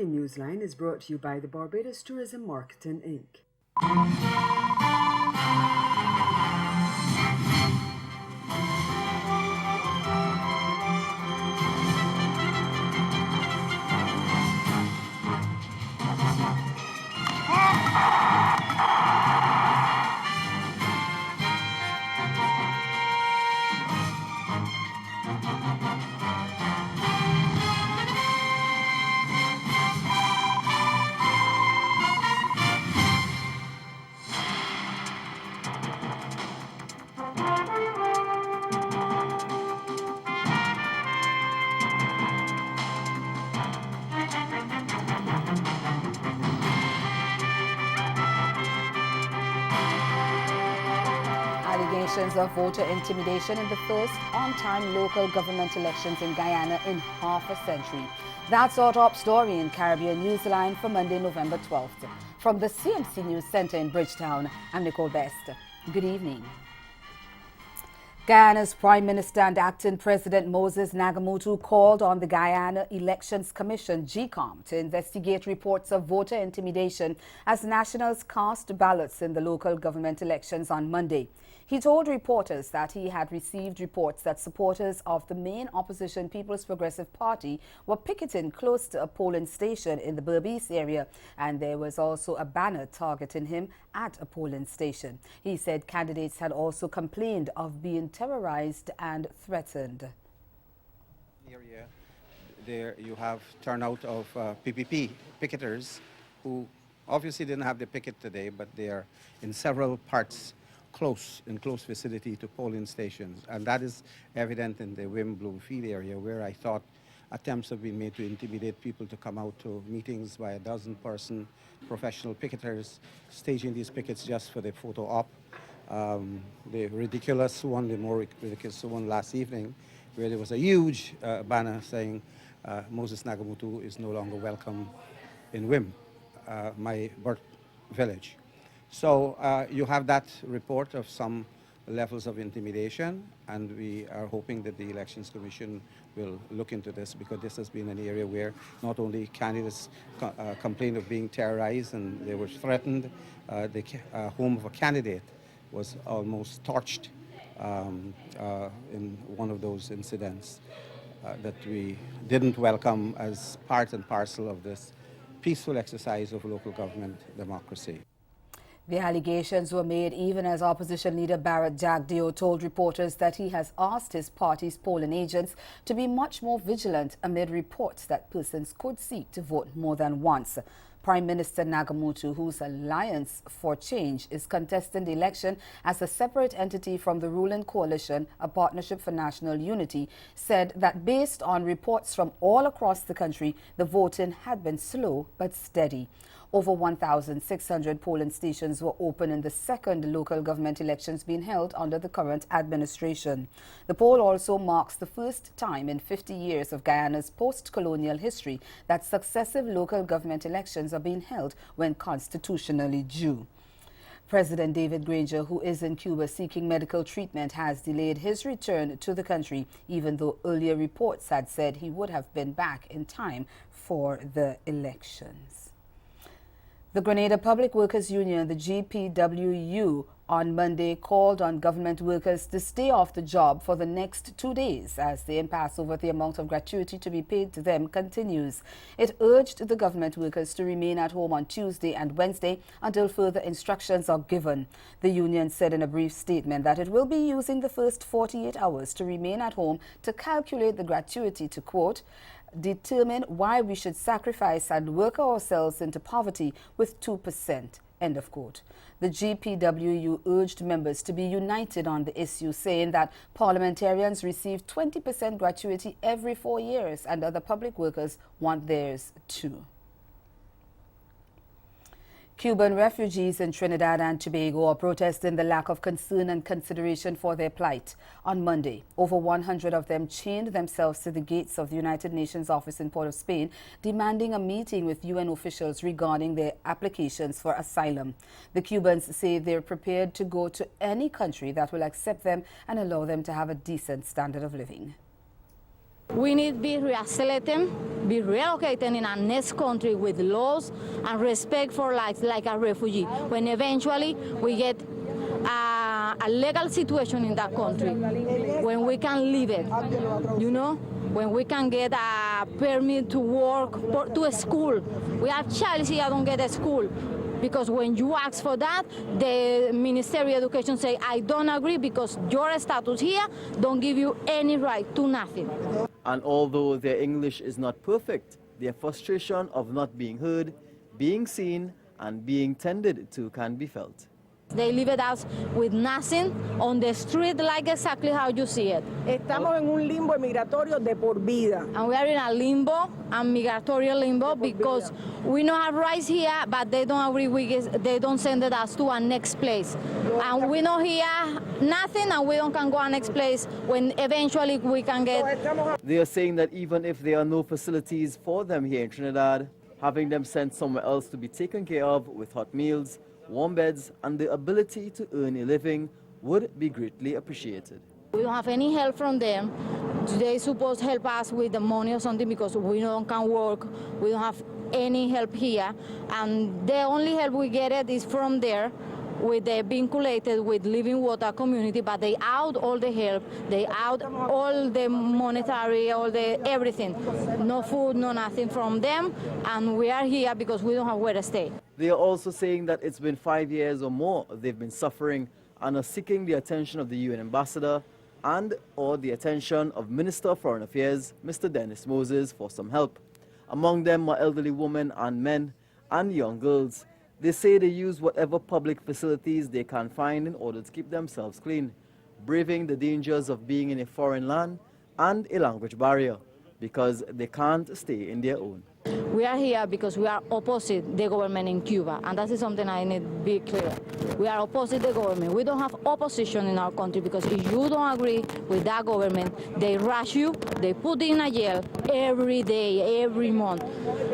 morning Newsline is brought to you by the Barbados Tourism Marketing Inc. Allegations of voter intimidation in the first on-time local government elections in Guyana in half a century. That's our top story in Caribbean Newsline for Monday, November 12th. From the CMC News Center in Bridgetown, I'm Nicole Best. Good evening. Guyana's Prime Minister and Acting President Moses Nagamutu called on the Guyana Elections Commission, GCOM, to investigate reports of voter intimidation as nationals cast ballots in the local government elections on Monday. He told reporters that he had received reports that supporters of the main opposition People's Progressive Party were picketing close to a polling station in the Berbice area, and there was also a banner targeting him at a polling station. He said candidates had also complained of being terrorized and threatened. Area, there you have turnout of PPP picketers who obviously didn't have the picket today, but they are in several parts in close vicinity to polling stations, and that is evident in the Wim Bloomfield area, where I thought attempts have been made to intimidate people to come out to meetings by a dozen-person professional picketers, staging these pickets just for the photo op. The ridiculous one, the more ridiculous one last evening, where there was a huge banner saying Moses Nagamutu is no longer welcome in Wim, my birth village. So you have that report of some levels of intimidation, and we are hoping that the Elections Commission will look into this, because this has been an area where not only candidates complain of being terrorized and they were threatened, the home of a candidate was almost torched in one of those incidents that we didn't welcome as part and parcel of this peaceful exercise of local government democracy. The allegations were made even as opposition leader Barrett Jagdeo told reporters that he has asked his party's polling agents to be much more vigilant amid reports that persons could seek to vote more than once. Prime Minister Nagamutu, whose Alliance for Change is contesting the election as a separate entity from the ruling coalition, a Partnership for National Unity, said that based on reports from all across the country, the voting had been slow but steady. Over 1,600 polling stations were open in the second local government elections being held under the current administration. The poll also marks the first time in 50 years of Guyana's post-colonial history that successive local government elections are being held when constitutionally due. President David Granger, who is in Cuba seeking medical treatment, has delayed his return to the country, even though earlier reports had said he would have been back in time for the elections. The Grenada Public Workers Union, the GPWU, on Monday called on government workers to stay off the job for the next 2 days as the impasse over the amount of gratuity to be paid to them continues. It urged the government workers to remain at home on Tuesday and Wednesday until further instructions are given. The union said in a brief statement that it will be using the first 48 hours to remain at home to calculate the gratuity to, quote, determine why we should sacrifice and work ourselves into poverty with 2%, end of quote. The GPWU urged members to be united on the issue, saying that parliamentarians receive 20% gratuity every 4 years and other public workers want theirs too. Cuban refugees in Trinidad and Tobago are protesting the lack of concern and consideration for their plight. On Monday, over 100 of them chained themselves to the gates of the United Nations office in Port of Spain, demanding a meeting with UN officials regarding their applications for asylum. The Cubans say they're prepared to go to any country that will accept them and allow them to have a decent standard of living. We need to be relocated in our next country with laws and respect for life like a refugee. When eventually we get a legal situation in that country, when we can live it, you know, when we can get a permit to work, to a school. We have child here don't get a school. Because when you ask for that, the Ministry of Education say, I don't agree because your status here don't give you any right to nothing. And although their English is not perfect, their frustration of not being heard, being seen, and being tended to can be felt. They leave us with nothing on the street like exactly how you see it. Estamos en un limbo migratorio de por vida. And we are in a limbo, a migratory limbo, because we don't have rights here, but they don't agree with us, they don't send us to our next place. And we don't hear nothing, and we don't can go to next place when eventually we can get. They are saying that even if there are no facilities for them here in Trinidad, having them sent somewhere else to be taken care of with hot meals, warm beds, and the ability to earn a living would be greatly appreciated. We don't have any help from them. They supposed to help us with the money or something because we don't can work. We don't have any help here. And the only help we get it is from there with the vinculated with Living Water community, but they out all the help, they out all the monetary, all the everything. No food, no nothing from them, and we are here because we don't have where to stay. They are also saying that it's been 5 years or more they've been suffering and are seeking the attention of the UN ambassador and or the attention of Minister of Foreign Affairs, Mr. Dennis Moses, for some help. Among them are elderly women and men and young girls. They say they use whatever public facilities they can find in order to keep themselves clean, braving the dangers of being in a foreign land and a language barrier, because they can't stay in their own. We are here because we are opposite the government in Cuba, and that is something I need to be clear. We are opposite the government. We don't have opposition in our country because if you don't agree with that government, they rush you, they put you in a jail every day, every month.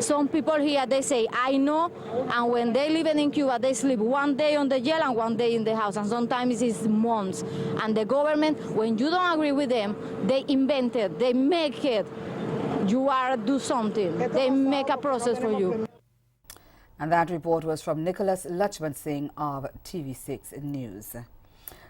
Some people here, they say, I know, and when they live in Cuba, they sleep 1 day on the jail and 1 day in the house, and sometimes it's months. And the government, when you don't agree with them, they invent it, they make it. You are do something. They make a process for you. And that report was from Nicholas Lachman Singh of TV6 News.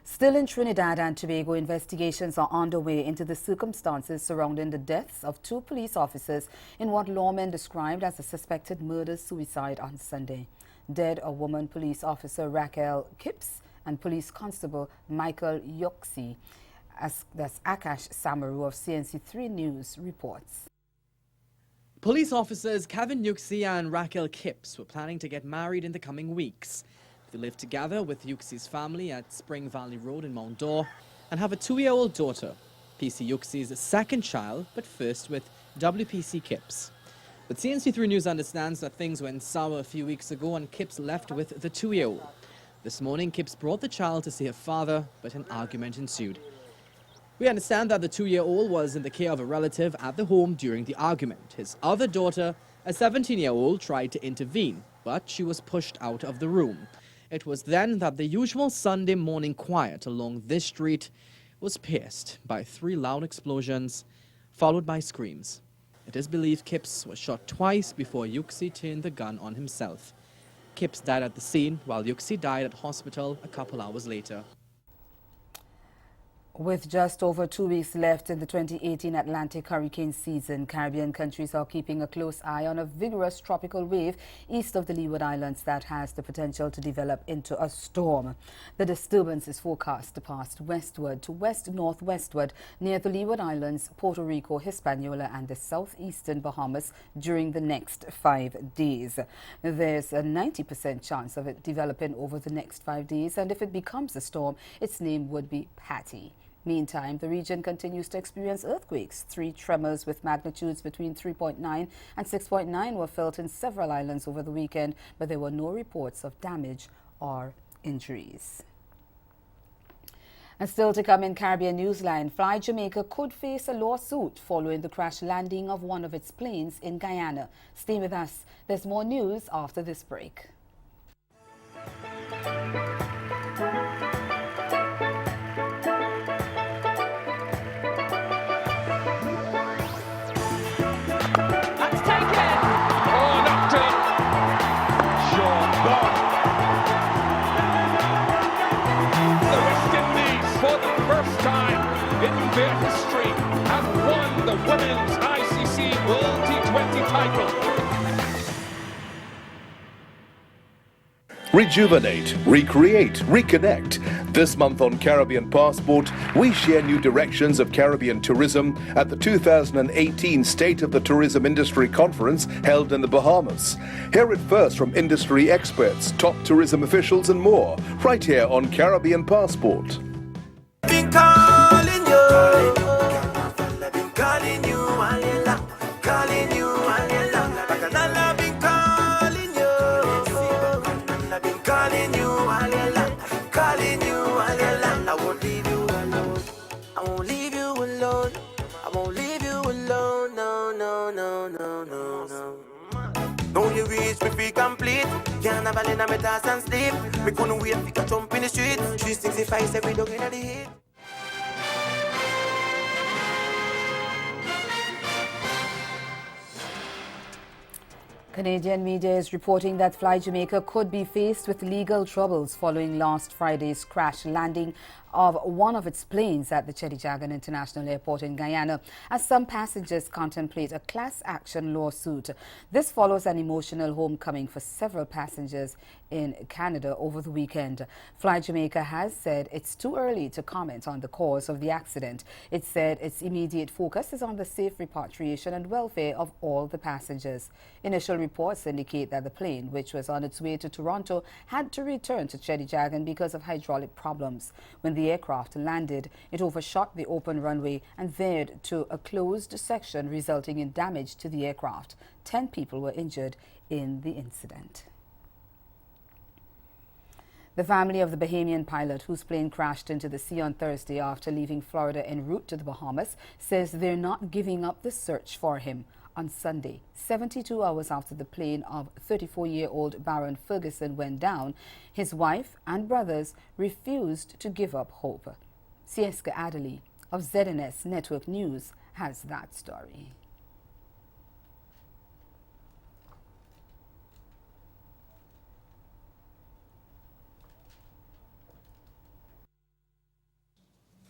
Still in Trinidad and Tobago, investigations are underway into the circumstances surrounding the deaths of 2 police officers in what lawmen described as a suspected murder-suicide on Sunday. Dead are woman police officer Raquel Kipps and police constable Michael Yoxi. That's Akash Samaru of CNC3 News reports. Police officers Kevin Yuxi and Raquel Kipps were planning to get married in the coming weeks. They live together with Yuxi's family at Spring Valley Road in Mount Dore and have a 2-year-old daughter, PC Yuxi's second child, but first with WPC Kipps. But CNC3 News understands that things went sour a few weeks ago and Kipps left with the 2-year-old. This morning, Kipps brought the child to see her father, but an argument ensued. We understand that the 2-year-old was in the care of a relative at the home during the argument. His other daughter, a 17-year-old, tried to intervene, but she was pushed out of the room. It was then that the usual Sunday morning quiet along this street was pierced by 3 loud explosions, followed by screams. It is believed Kipps was shot twice before Yuxi turned the gun on himself. Kipps died at the scene, while Yuxi died at hospital a couple hours later. With just over 2 weeks left in the 2018 Atlantic hurricane season, Caribbean countries are keeping a close eye on a vigorous tropical wave east of the Leeward Islands that has the potential to develop into a storm. The disturbance is forecast to pass westward to west-northwestward near the Leeward Islands, Puerto Rico, Hispaniola and the southeastern Bahamas during the next 5 days. There's a 90% chance of it developing over the next 5 days, and if it becomes a storm, its name would be Patty. Meantime, the region continues to experience earthquakes. 3 tremors with magnitudes between 3.9 and 6.9 were felt in several islands over the weekend, but there were no reports of damage or injuries. And still to come in Caribbean Newsline, Fly Jamaica could face a lawsuit following the crash landing of one of its planes in Guyana. Stay with us. There's more news after this break. Rejuvenate, recreate, reconnect. This month on Caribbean Passport, we share new directions of Caribbean tourism at the 2018 State of the Tourism Industry Conference held in the Bahamas. Hear it first from industry experts, top tourism officials and more, right here on Caribbean Passport. Don't you reach me free complete? Can't have a in my task and sleep. Me couldn't wait to jump in the street. 365 every dog in the heat. Canadian media is reporting that Fly Jamaica could be faced with legal troubles following last Friday's crash landing of one of its planes at the Chedijagan International Airport in Guyana, as some passengers contemplate a class action lawsuit. This follows an emotional homecoming for several passengers in Canada over the weekend. Fly Jamaica has said it's too early to comment on the cause of the accident. It said its immediate focus is on the safe repatriation and welfare of all the passengers. Initial reports indicate that the plane, which was on its way to Toronto, had to return to Chedijagan because of hydraulic problems. When the aircraft landed, it overshot the open runway and veered to a closed section, resulting in damage to the aircraft. 10 people were injured in the incident. The family of the Bahamian pilot whose plane crashed into the sea on Thursday after leaving Florida en route to the Bahamas says they're not giving up the search for him. On Sunday, 72 hours after the plane of 34-year-old Baron Ferguson went down, his wife and brothers refused to give up hope. Sieska Adderley of ZNS Network News has that story.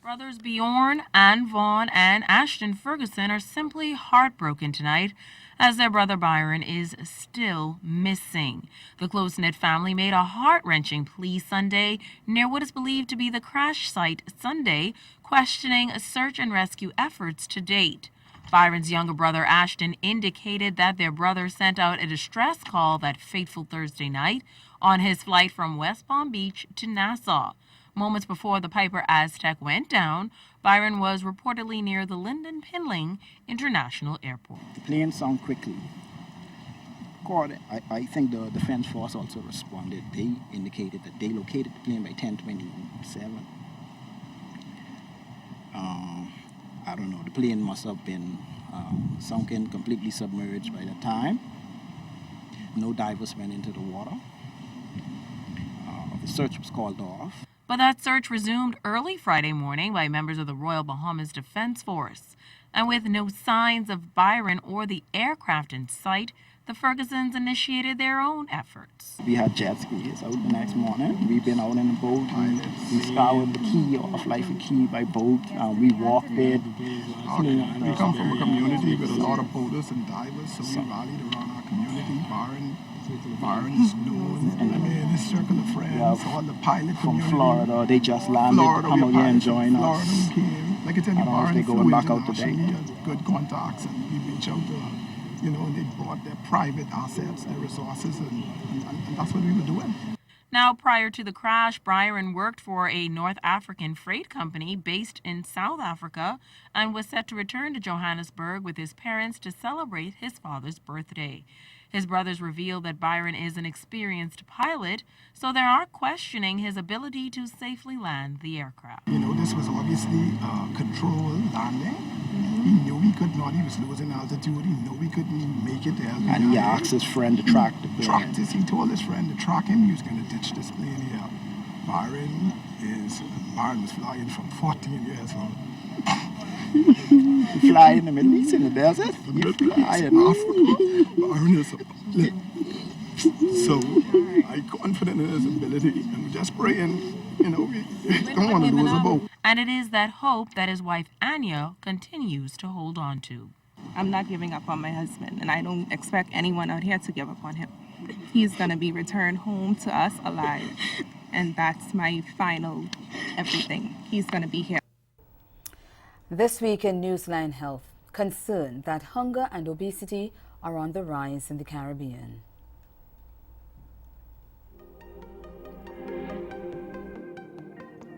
Brothers Bjorn, Ann Vaughn, and Ashton Ferguson are simply heartbroken tonight as their brother Byron is still missing. The close-knit family made a heart-wrenching plea Sunday near what is believed to be the crash site Sunday, questioning search and rescue efforts to date. Byron's younger brother Ashton indicated that their brother sent out a distress call that fateful Thursday night on his flight from West Palm Beach to Nassau. Moments before the Piper Aztec went down, Byron was reportedly near the Lyndon Pinling International Airport. The plane sank quickly. I think the Defense Force also responded. They indicated that they located the plane by 10:27. I don't know, the plane must have been sunken, completely submerged by the time. No divers went into the water. The search was called off. But that search resumed early Friday morning by members of the Royal Bahamas Defense Force. And with no signs of Byron or the aircraft in sight, the Fergusons initiated their own efforts. We had jet skis out the next morning. We've been out in the boat. We scoured the key off Life Key by boat. We walked it. We come from a community with a lot of boaters and divers, so we rallied around our community. Byron's known, his circle of friends, all the pilot from Florida. They just landed to come over here and join us. Florida came. Like I tell you, Byron going back out today. He has good contacts, and we reach out to them. They brought their private assets, their resources, and that's what we were doing. Now, prior to the crash, Byron worked for a North African freight company based in South Africa and was set to return to Johannesburg with his parents to celebrate his father's birthday. His brothers revealed that Byron is an experienced pilot, so they are questioning his ability to safely land the aircraft. This was obviously a controlled landing. He knew he could not. He was losing altitude. He knew he couldn't make it there. And he asked his friend to track the plane. He told his friend to track him. He was going to ditch this plane here. Byron was flying from 14 years old. You fly in the Middle East, in the desert? You fly in Africa. Byron is a pilot. So I'm confident in his ability, and we're just praying, we don't want to lose a boat. And it is that hope that his wife Anya continues to hold on to. I'm not giving up on my husband, and I don't expect anyone out here to give up on him. he's going to be returned home to us alive. And that's my final everything. He's going to be here. This week in Newsline Health, concern that hunger and obesity are on the rise in the Caribbean.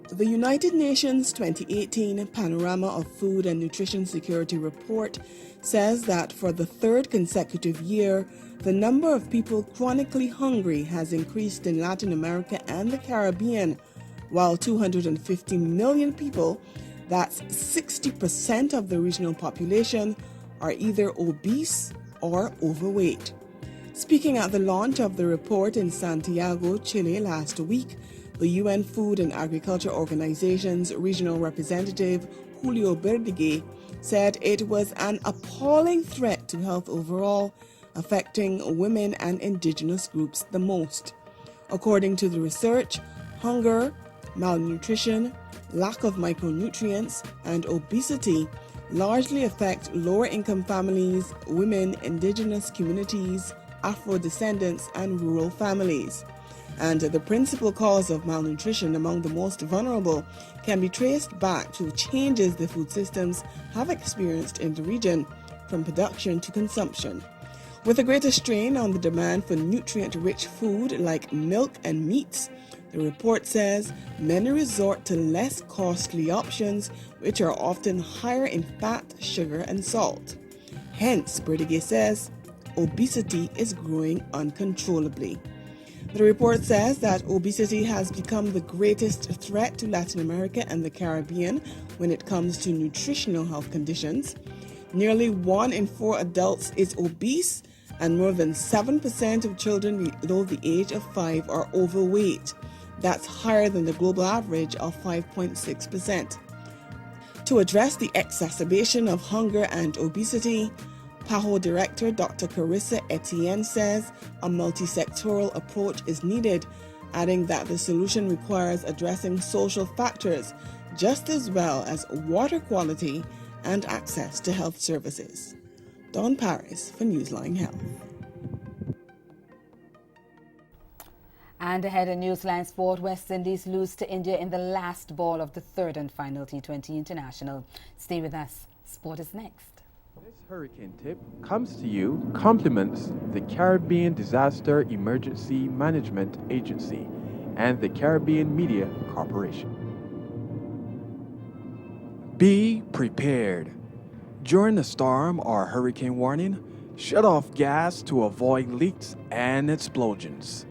The United Nations 2018 Panorama of Food and Nutrition Security Report says that for the third consecutive year, the number of people chronically hungry has increased in Latin America and the Caribbean, while 250 million people, that's 60% of the regional population, are either obese or overweight. Speaking at the launch of the report in Santiago, Chile last week, the UN Food and Agriculture Organization's regional representative, Julio Berdigue, said it was an appalling threat to health overall, affecting women and indigenous groups the most. According to the research, hunger, malnutrition, lack of micronutrients, and obesity largely affect lower-income families, women, indigenous communities, Afro-descendants, and rural families. And the principal cause of malnutrition among the most vulnerable can be traced back to changes the food systems have experienced in the region, from production to consumption. With a greater strain on the demand for nutrient-rich food like milk and meats, the report says many resort to less costly options, which are often higher in fat, sugar, and salt. Hence, Berdigue says, obesity is growing uncontrollably. The report says that obesity has become the greatest threat to Latin America and the Caribbean when it comes to nutritional health conditions. Nearly 1 in 4 adults is obese, and more than 7% of children below the age of 5 are overweight. That's higher than the global average of 5.6%. To address the exacerbation of hunger and obesity, PAHO Director Dr. Carissa Etienne says a multi-sectoral approach is needed, adding that the solution requires addressing social factors just as well as water quality and access to health services. Dawn Paris for Newsline Health. And ahead in Newsline Sport, West Indies lose to India in the last ball of the third and final T20 International. Stay with us. Sport is next. This hurricane tip comes to you, compliments the Caribbean Disaster Emergency Management Agency and the Caribbean Media Corporation. Be prepared. During a storm or hurricane warning, shut off gas to avoid leaks and explosions.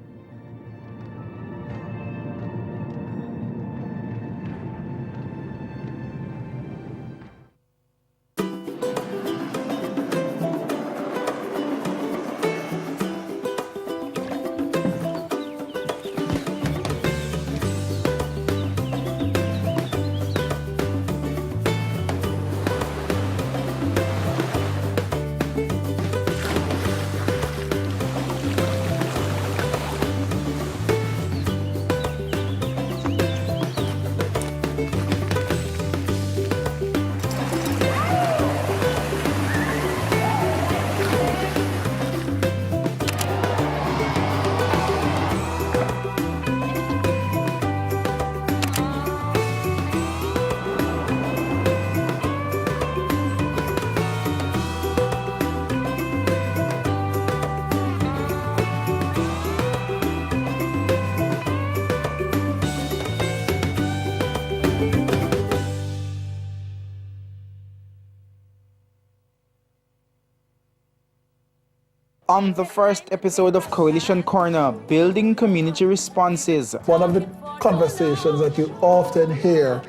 On the first episode of Coalition Corner, Building Community Responses. One of the conversations that you often hear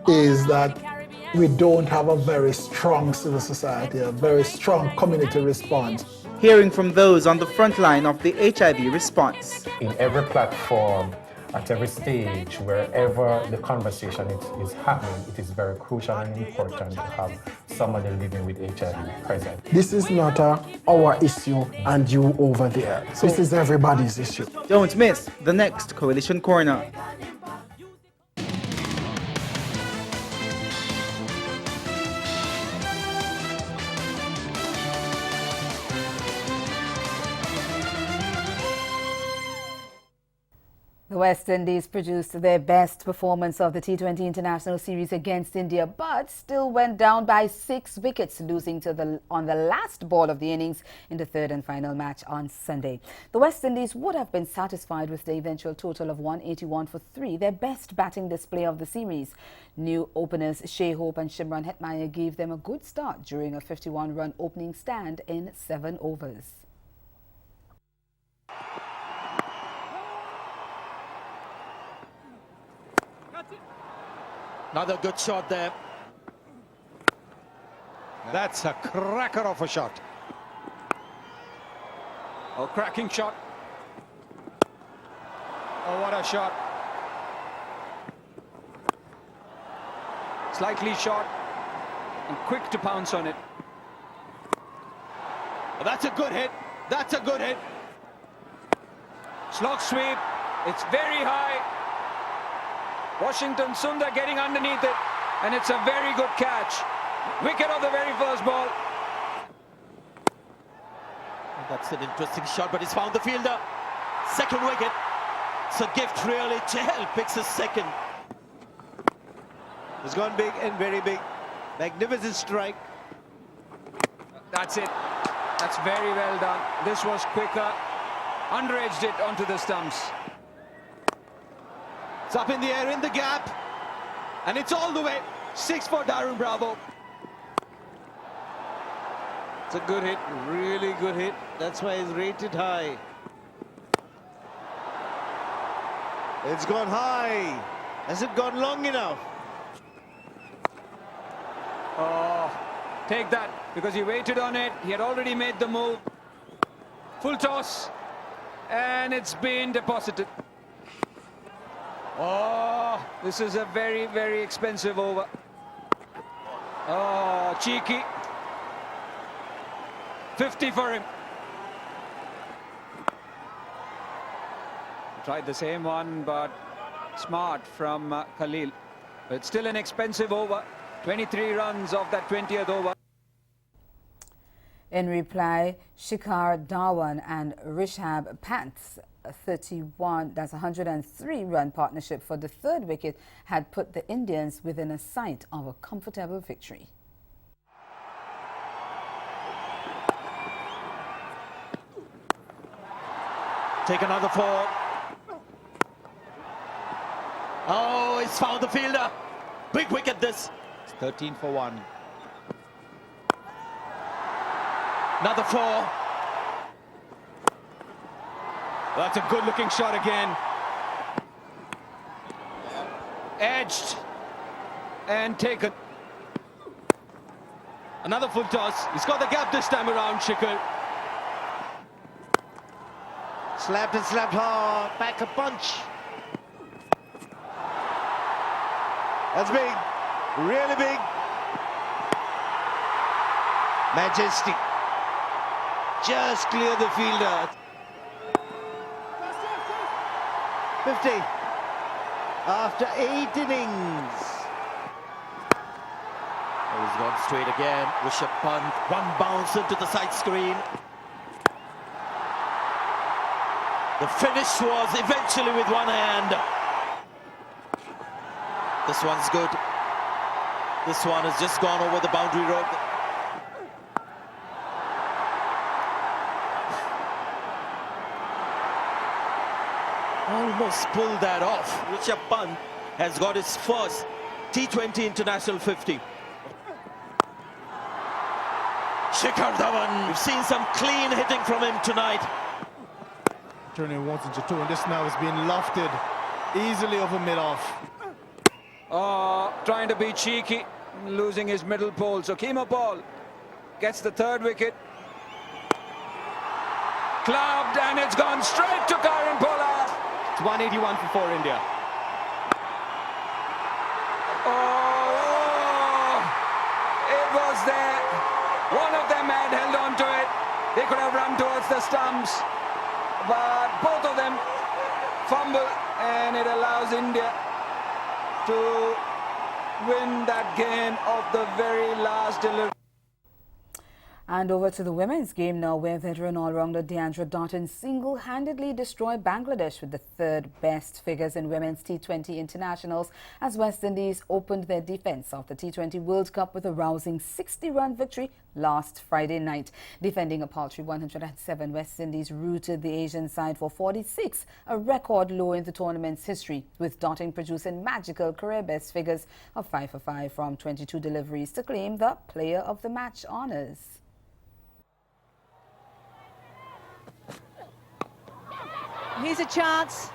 is that we don't have a very strong civil society, a very strong community response. Hearing from those on the front line of the HIV response. In every platform, at every stage, wherever the conversation is happening, it is very crucial and important to have somebody living with HIV present. This is not our issue and you over there. This is everybody's issue. Don't miss the next Coalition Corner. The West Indies produced their best performance of the T20 International Series against India, but still went down by 6 wickets, losing on the last ball of the innings in the third and final match on Sunday. The West Indies would have been satisfied with the eventual total of 181 for 3, their best batting display of the series. New openers Shea Hope and Shimron Hetmeyer gave them a good start during a 51-run opening stand in 7 overs. Another good shot there. That's a cracker of a shot. Oh, cracking shot. Oh, what a shot. Slightly short and quick to pounce on it. Oh, that's a good hit. That's a good hit. Slog sweep. It's very high. Washington Sundar getting underneath it, and it's a very good catch. Wicket of the very first ball. That's an interesting shot, but he's found the fielder. Second wicket. It's a gift really. Chahal picks his second. It's gone big and very big. Magnificent strike. That's it. That's very well done. This was quicker. Under-edged it onto the stumps. It's up in the air, in the gap, and it's all the way. 6 for Darren Bravo. It's a good hit, really good hit. That's why it's rated high. It's gone high. Has it gone long enough? Oh, take that, because he waited on it. He had already made the move. Full toss, and it's been deposited. Oh, this is a very, very expensive over. Oh, cheeky. 50 for him. Tried the same one, but smart from Khalil. But it's still an expensive over. 23 runs off that 20th over. In reply, Shikhar Dhawan and Rishabh Pant's 103-run partnership for the third wicket had put the Indians within a sight of a comfortable victory. Take another 4. Oh, he's found the fielder. Big wicket this. It's 13 for 1. Another 4. That's a good-looking shot again. Edged and taken. Another full toss. He's got the gap this time around, Shikhar. Slapped and slapped hard. Back a punch. That's big. Really big. Majestic. Just clear the fielder. 50 after 8 innings. Oh, he's gone straight again. Rishabh Pant, one bounce into the side screen. The finish was eventually with one hand. This one's good. This one has just gone over the boundary road. Almost pulled that off. Rishabh Pant has got his first T20 International 50. Shikhar Dhawan, we've seen some clean hitting from him tonight. Turning once into 2, and this now is being lofted easily over mid-off. Trying to be cheeky, losing his middle pole. So Kemo Paul gets the third wicket. Clubbed, and it's gone straight to Karan Pollard. It's 181 for India. Oh, it was there. One of them had held on to it. They could have run towards the stumps, but both of them fumble, and it allows India to win that game of the very last delivery. And over to the women's game now, where veteran all-rounder Deandra Dottin single-handedly destroyed Bangladesh with the third best figures in women's T20 internationals as West Indies opened their defense of the T20 World Cup with a rousing 60-run victory last Friday night. Defending a paltry 107, West Indies routed the Asian side for 46, a record low in the tournament's history, with Dottin producing magical career-best figures of 5 for 5 from 22 deliveries to claim the Player of the Match honours. Here's a chance.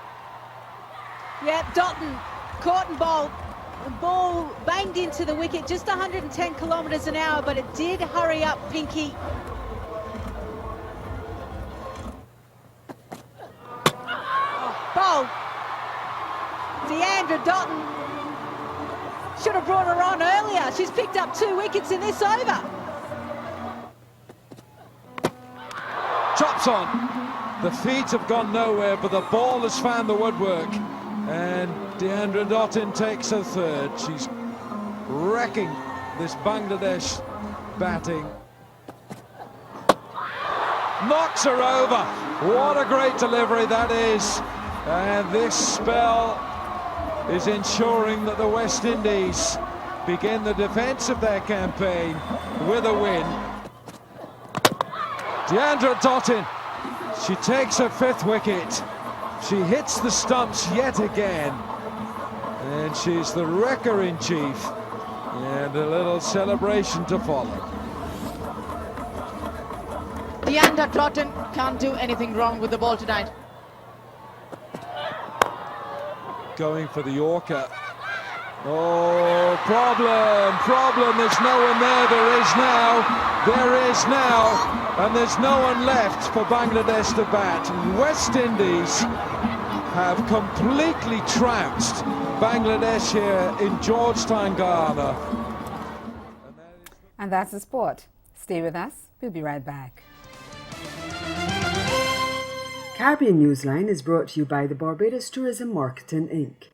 Yeah, Dottin caught and bowled. The ball banged into the wicket, just 110 kilometres an hour, but it did hurry up Pinky. Bowl. Deandra Dottin should have brought her on earlier. She's picked up 2 wickets in this over. Chops on. The feet have gone nowhere, but the ball has found the woodwork. And Deandra Dottin takes her third. She's wrecking this Bangladesh batting. Knocks her over. What a great delivery that is. And this spell is ensuring that the West Indies begin the defence of their campaign with a win. Deandra Dottin, she takes her 5th wicket. She hits the stumps yet again. And she's the wrecker-in-chief. And a little celebration to follow. Deandra Dottin can't do anything wrong with the ball tonight. Going for the Yorker. Oh, problem. There's no one there. There is now. And there's no one left for Bangladesh to bat. West Indies have completely trounced Bangladesh here in Georgetown, Guyana. And that's the sport. Stay with us. We'll be right back. Caribbean Newsline is brought to you by the Barbados Tourism Marketing, Inc.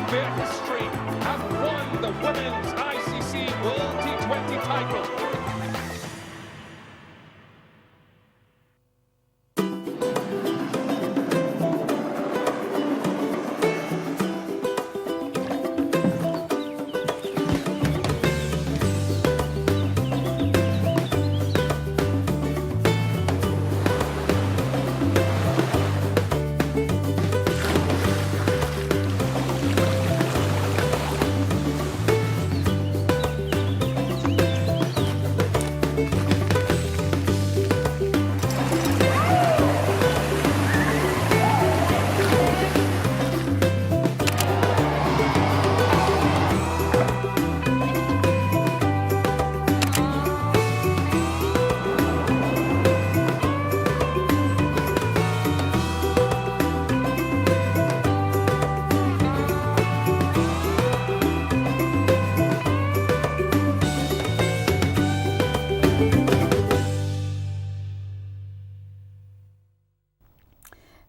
Their history have won the Women's ICC World T20 title.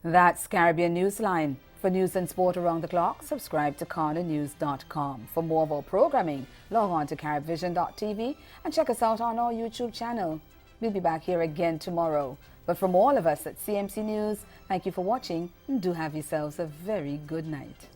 That's Caribbean Newsline. For news and sport around the clock, subscribe to CarnaNews.com. For more of our programming, log on to CaribVision.tv and check us out on our YouTube channel. We'll be back here again tomorrow. But from all of us at CMC News, thank you for watching and do have yourselves a very good night.